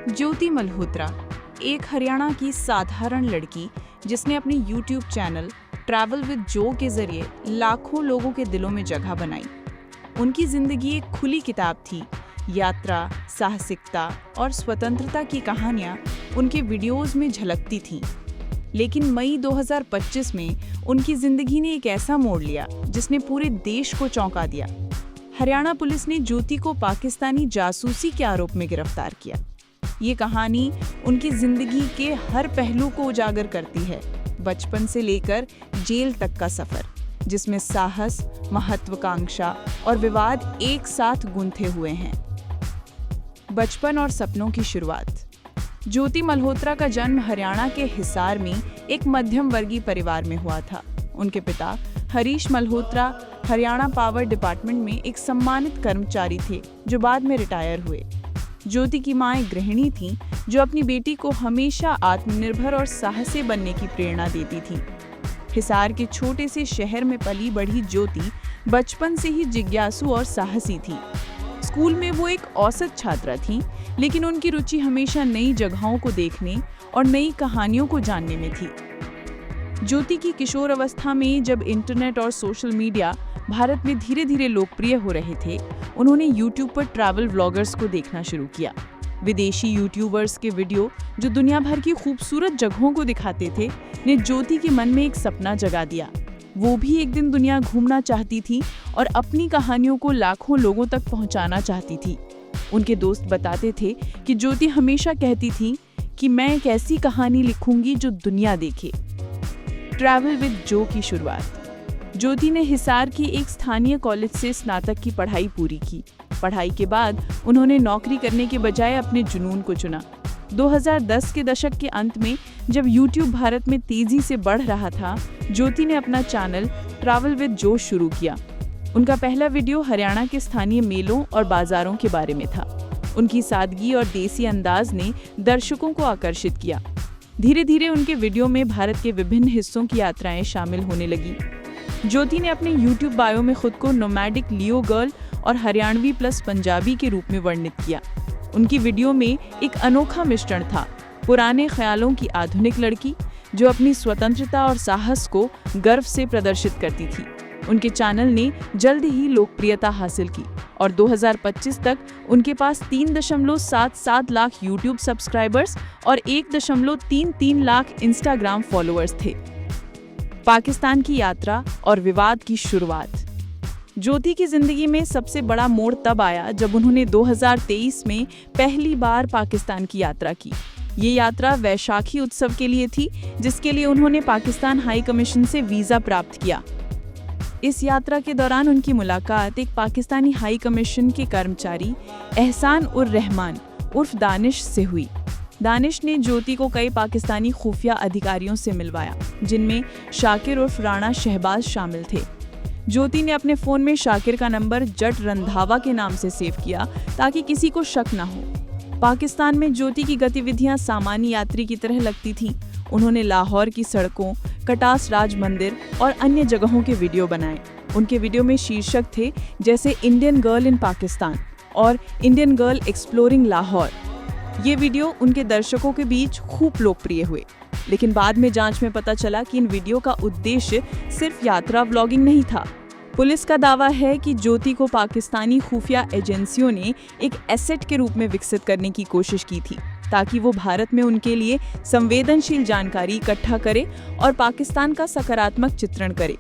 ज्योति मल्होत्रा एक हरियाणा की साधारण लड़की जिसने अपने YouTube चैनल ट्रैवल विद जो के जरिए लाखों लोगों के दिलों में जगह बनाई। उनकी जिंदगी एक खुली किताब थी। यात्रा, साहसिकता और स्वतंत्रता की कहानियां उनके वीडियोस में झलकती थीं। लेकिन मई 2025 में उनकी जिंदगी ने एक ऐसा मोड़ लिया जिसने पूरे देश को चौंका दिया। हरियाणा पुलिस ने ज्योति को पाकिस्तानी जासूसी के आरोप में गिरफ्तार किया। ये कहानी उनकी जिंदगी के हर पहलू को उजागर करती है, बचपन से लेकर जेल तक का सफर, जिसमें साहस, महत्वाकांक्षा और विवाद एक साथ गुंथे हुए हैं। बचपन और सपनों की शुरुआत। ज्योति मल्होत्रा का जन्म हरियाणा के हिसार में एक मध्यम वर्गीय परिवार में हुआ था। उनके पिता हरीश मल्होत्रा हरियाणा पावर डिपार्टमेंट में एक सम्मानित कर्मचारी थे, जो बाद में रिटायर हुए। ज्योति की मां एक गृहिणी थीं, जो अपनी बेटी को हमेशा आत्मनिर्भर और साहसी बनने की प्रेरणा देती थीं। हिसार के छोटे से शहर में पली बढ़ी ज्योति बचपन से ही जिज्ञासु और साहसी थी। स्कूल में वो एक औसत छात्रा थीं, लेकिन उनकी रुचि हमेशा नई जगहों को देखने और नई कहानियों को जानने में थी। ज्योति की किशोर अवस्था में जब इंटरनेट और सोशल मीडिया भारत में धीरे धीरे लोकप्रिय हो रहे थे, उन्होंने YouTube पर ट्रैवल व्लॉगर्स को देखना शुरू किया। विदेशी यूट्यूबर्स के वीडियो जो दुनिया भर की खूबसूरत जगहों को दिखाते थे, ने ज्योति के मन में एक सपना जगा दिया। वो भी एक दिन दुनिया घूमना चाहती थी और अपनी कहानियों को लाखों लोगों तक पहुंचाना चाहती थी। उनके दोस्त बताते थे कि ज्योति हमेशा कहती थी कि मैं एक ऐसी कहानी लिखूंगी जो दुनिया देखे। ट्रैवल विद जो की शुरुआत। ज्योति ने हिसार की एक स्थानीय कॉलेज से स्नातक की पढ़ाई पूरी की। पढ़ाई के बाद उन्होंने नौकरी करने के बजाय अपने जुनून को चुना। 2010 के दशक के अंत में जब YouTube भारत में तेजी से बढ़ रहा था, ज्योति ने अपना चैनल ट्रैवल विद जो शुरू किया। उनका पहला वीडियो हरियाणा के स्थानीय मेलों और बाजारों के बारे में था। उनकी सादगी और देसी अंदाज ने दर्शकों को आकर्षित किया। धीरे धीरे उनके वीडियो में भारत के विभिन्न हिस्सों की यात्राएं शामिल होने लगी। ज्योति ने अपने YouTube बायो में खुद को नोमैडिक लियो गर्ल और हरियाणवी प्लस पंजाबी के रूप में वर्णित किया। उनकी वीडियो में एक अनोखा मिश्रण था, पुराने ख्यालों की आधुनिक लड़की जो अपनी स्वतंत्रता और साहस को गर्व से प्रदर्शित करती थी। उनके चैनल ने जल्द ही लोकप्रियता हासिल की और 2025 तक उनके पास 3.77 लाख YouTube सब्सक्राइबर्स और 1.33 लाख Instagram फॉलोअर्स थे। पाकिस्तान की यात्रा और विवाद की शुरुआत। ज्योति की जिंदगी में सबसे बड़ा मोड़ तब आया जब उन्होंने 2023 में पहली बार पाकिस्तान की यात्रा की। ये यात्रा वैशाखी उत्सव के लिए थी, जिसके लिए उन्होंने पाकिस्तान हाई कमीशन से वीजा प्राप्त किया। इस यात्रा के दौरान उनकी मुलाकात एक पाकिस्तानी हाई कमीशन के कर्मचारी एहसान उर रहमान उर्फ दानिश से हुई। दानिश ने ज्योति को कई पाकिस्तानी खुफिया अधिकारियों से मिलवाया, जिनमें शाकिर उर्फ राणा शहबाज शामिल थे। ज्योति ने अपने फोन में शाकिर का नंबर जट रंधावा के नाम से सेव किया ताकि किसी को शक न हो। पाकिस्तान में ज्योति की गतिविधियां सामान्य यात्री की तरह लगती थीं। उन्होंने लाहौर की सड़कों, कटास राज मंदिर और अन्य जगहों के वीडियो बनाए। उनके वीडियो में शीर्षक थे जैसे इंडियन गर्ल इन पाकिस्तान और इंडियन गर्ल एक्सप्लोरिंग लाहौर। ये वीडियो उनके दर्शकों के बीच खूब लोकप्रिय हुए, लेकिन बाद में जांच में पता चला कि इन वीडियो का उद्देश्य सिर्फ यात्रा व्लॉगिंग नहीं था। पुलिस का दावा है कि ज्योति को पाकिस्तानी खुफिया एजेंसियों ने एक एसेट के रूप में विकसित करने की कोशिश की थी, ताकि वो भारत में उनके लिए संवेदनशील जानकारी इकट्ठा करे और पाकिस्तान का सकारात्मक चित्रण करे।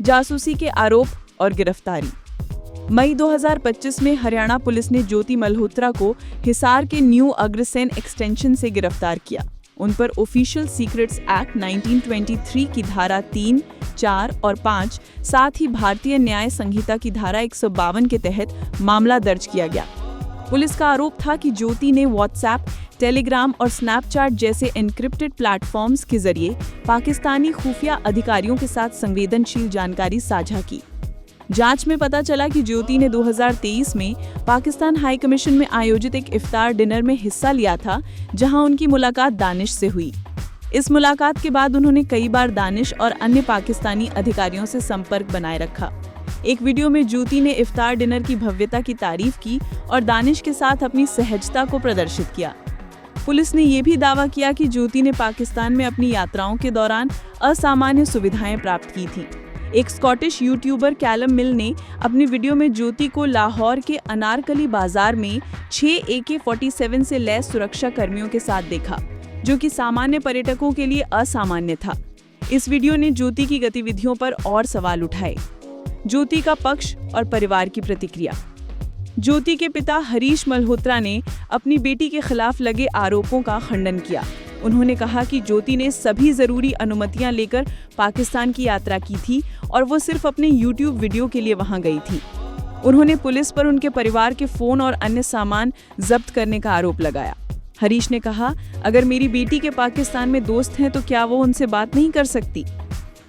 जासूसी के आरोप और गिरफ्तारी। मई 2025 में हरियाणा पुलिस ने ज्योति मल्होत्रा को हिसार के न्यू अग्रसेन एक्सटेंशन से गिरफ्तार किया। उन पर ऑफिशियल सीक्रेट्स एक्ट 1923 की धारा 3, 4 और 5, साथ ही भारतीय न्याय संहिता की धारा 152 के तहत मामला दर्ज किया गया। पुलिस का आरोप था कि ज्योति ने व्हाट्सएप, टेलीग्राम और स्नैपचैट जैसे एन्क्रिप्टेड प्लेटफॉर्म्स के जरिए पाकिस्तानी खुफिया अधिकारियों के साथ संवेदनशील जानकारी साझा की। जांच में पता चला कि ज्योति ने 2023 में पाकिस्तान हाई कमीशन में आयोजित एक इफ्तार डिनर में हिस्सा लिया था, जहां उनकी मुलाकात दानिश से हुई। इस मुलाकात के बाद उन्होंने कई बार दानिश और अन्य पाकिस्तानी अधिकारियों से संपर्क बनाए रखा। एक वीडियो में ज्योति ने इफ्तार डिनर की भव्यता की तारीफ की और दानिश के साथ अपनी सहजता को प्रदर्शित किया। पुलिस ने ये भी दावा किया कि ज्योति ने पाकिस्तान में अपनी यात्राओं के दौरान असामान्य सुविधाएं प्राप्त की थीं। एक स्कॉटिश यूट्यूबर कैलम मिल ने अपनी वीडियो में ज्योति को लाहौर के अनारकली बाजार में 6 AK-47 से लैस सुरक्षा कर्मियों के साथ देखा, जो कि सामान्य पर्यटकों के लिए असामान्य था। इस वीडियो ने ज्योति की गतिविधियों पर और सवाल उठाए। ज्योति का पक्ष और परिवार की प्रतिक्रिया। ज्योति के पिता हरीश मल्होत्रा ने अपनी बेटी के खिलाफ लगे आरोपों का खंडन किया। उन्होंने कहा कि ज्योति ने सभी जरूरी अनुमतियां लेकर पाकिस्तान की यात्रा की थी और वो सिर्फ अपने YouTube वीडियो के लिए वहां गई थी। उन्होंने पुलिस पर उनके परिवार के फोन और अन्य सामान जब्त करने का आरोप लगाया। हरीश ने कहा, अगर मेरी बेटी के पाकिस्तान में दोस्त हैं तो क्या वो उनसे बात नहीं कर सकती?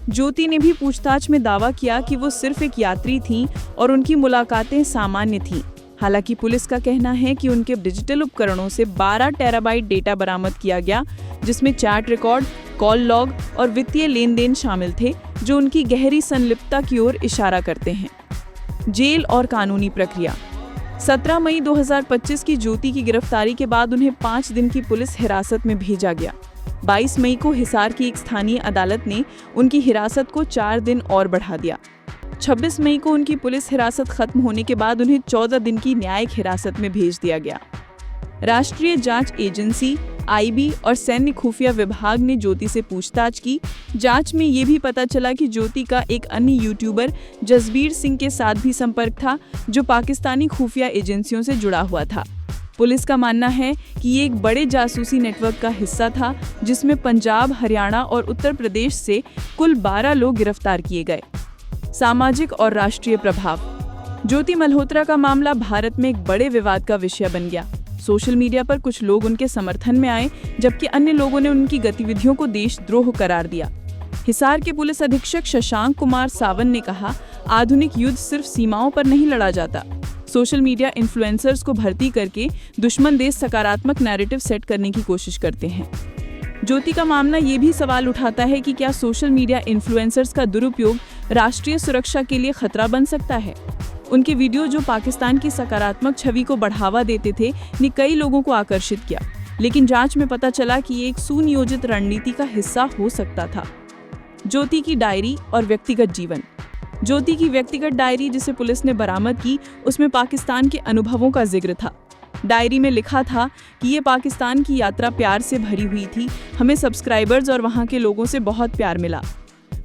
ज्योति ने भी पूछताछ में दावा किया कि वो सिर्फ एक यात्री थीं और उनकी मुलाकातें सामान्य थीं। हालांकि पुलिस का कहना है कि उनके डिजिटल उपकरणों से 12 टेराबाइट डेटा बरामद किया गया, जिसमें चैट रिकॉर्ड, कॉल लॉग और वित्तीय लेन देन शामिल थे, जो उनकी गहरी संलिप्तता की ओर इशारा करते हैं। जेल और कानूनी प्रक्रिया। 17 मई 2025 की ज्योति की गिरफ्तारी के बाद उन्हें 5 दिन की पुलिस हिरासत में भेजा गया। 22 मई को हिसार की एक स्थानीय अदालत ने उनकी हिरासत को 4 दिन और बढ़ा दिया। 26 मई को उनकी पुलिस हिरासत खत्म होने के बाद उन्हें 14 दिन की न्यायिक हिरासत में भेज दिया गया। राष्ट्रीय जांच एजेंसी IB और सैन्य खुफिया विभाग ने ज्योति से पूछताछ की। जांच में ये भी पता चला कि ज्योति का एक अन्य यूट्यूबर जसबीर सिंह के साथ भी संपर्क था, जो पाकिस्तानी खुफिया एजेंसियों से जुड़ा हुआ था। पुलिस का मानना है कि ये एक बड़े जासूसी नेटवर्क का हिस्सा था, जिसमें पंजाब, हरियाणा और उत्तर प्रदेश से कुल 12 लोग गिरफ्तार किए गए। सामाजिक और राष्ट्रीय प्रभाव। ज्योति मल्होत्रा का मामला भारत में एक बड़े विवाद का विषय बन गया। सोशल मीडिया पर कुछ लोग उनके समर्थन में आए, जबकि अन्य लोगों ने उनकी गतिविधियों को देशद्रोह करार दिया। हिसार के पुलिस अधीक्षक शशांक कुमार सावन ने कहा, आधुनिक युद्ध सिर्फ सीमाओं पर नहीं लड़ा जाता। सोशल मीडिया इन्फ्लुएंसर्स को भर्ती करके दुश्मन देश सकारात्मक नैरेटिव सेट करने की कोशिश करते हैं। ज्योति का मामला ये भी सवाल उठाता है कि क्या सोशल मीडिया इन्फ्लुएंसर्स का दुरुपयोग राष्ट्रीय सुरक्षा के लिए खतरा बन सकता है। उनके वीडियो, जो पाकिस्तान की सकारात्मक छवि को बढ़ावा देते थे, ने कई लोगों को आकर्षित किया, लेकिन जांच में पता चला कि ये एक सुनियोजित रणनीति का हिस्सा हो सकता था। ज्योति की डायरी और व्यक्तिगत जीवन। ज्योति की व्यक्तिगत डायरी, जिसे पुलिस ने बरामद की, उसमें पाकिस्तान के अनुभवों का जिक्र था। डायरी में लिखा था कि ये पाकिस्तान की यात्रा प्यार से भरी हुई थी, हमें सब्सक्राइबर्स और वहाँ के लोगों से बहुत प्यार मिला।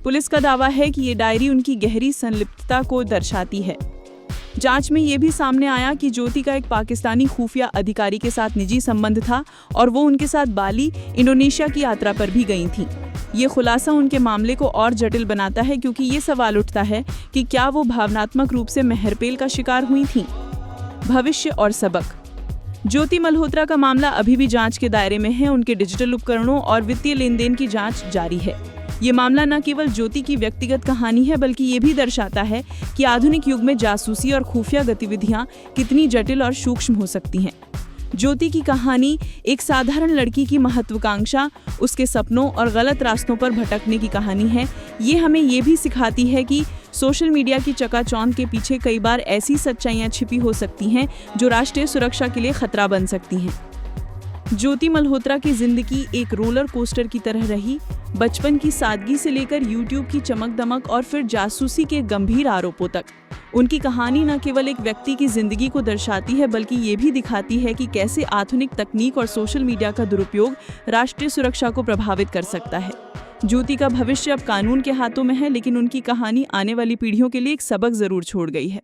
पुलिस का दावा है कि ये डायरी उनकी गहरी संलिप्तता को दर्शाती है। जांच में ये भी सामने आया कि ज्योति का एक पाकिस्तानी खुफिया अधिकारी के साथ निजी संबंध था और वो उनके साथ बाली, इंडोनेशिया की यात्रा पर भी गई थीं। ये खुलासा उनके मामले को और जटिल बनाता है, क्योंकि ये सवाल उठता है कि क्या वो भावनात्मक रूप से मेहरपेल का शिकार हुई थीं। भविष्य और सबक। ज्योति मल्होत्रा का मामला अभी भी जांच के दायरे में है। उनके डिजिटल उपकरणों और वित्तीय लेन देन की जांच जारी है। ये मामला न केवल ज्योति की व्यक्तिगत कहानी है, बल्कि ये भी दर्शाता है कि आधुनिक युग में जासूसी और खुफिया गतिविधियां कितनी जटिल और सूक्ष्म हो सकती हैं। ज्योति की कहानी एक साधारण लड़की की महत्वाकांक्षा, उसके सपनों और गलत रास्तों पर भटकने की कहानी है। ये हमें ये भी सिखाती है कि सोशल मीडिया की चकाचौंध के पीछे कई बार ऐसी सच्चाइयां छिपी हो सकती हैं जो राष्ट्रीय सुरक्षा के लिए खतरा बन सकती हैं। ज्योति मल्होत्रा की जिंदगी एक रोलर कोस्टर की तरह रही। बचपन की सादगी से लेकर YouTube की चमक दमक और फिर जासूसी के गंभीर आरोपों तक, उनकी कहानी न केवल एक व्यक्ति की जिंदगी को दर्शाती है, बल्कि ये भी दिखाती है कि कैसे आधुनिक तकनीक और सोशल मीडिया का दुरुपयोग राष्ट्रीय सुरक्षा को प्रभावित कर सकता है। ज्योति का भविष्य अब कानून के हाथों में है, लेकिन उनकी कहानी आने वाली पीढ़ियों के लिए एक सबक जरूर छोड़ गई है।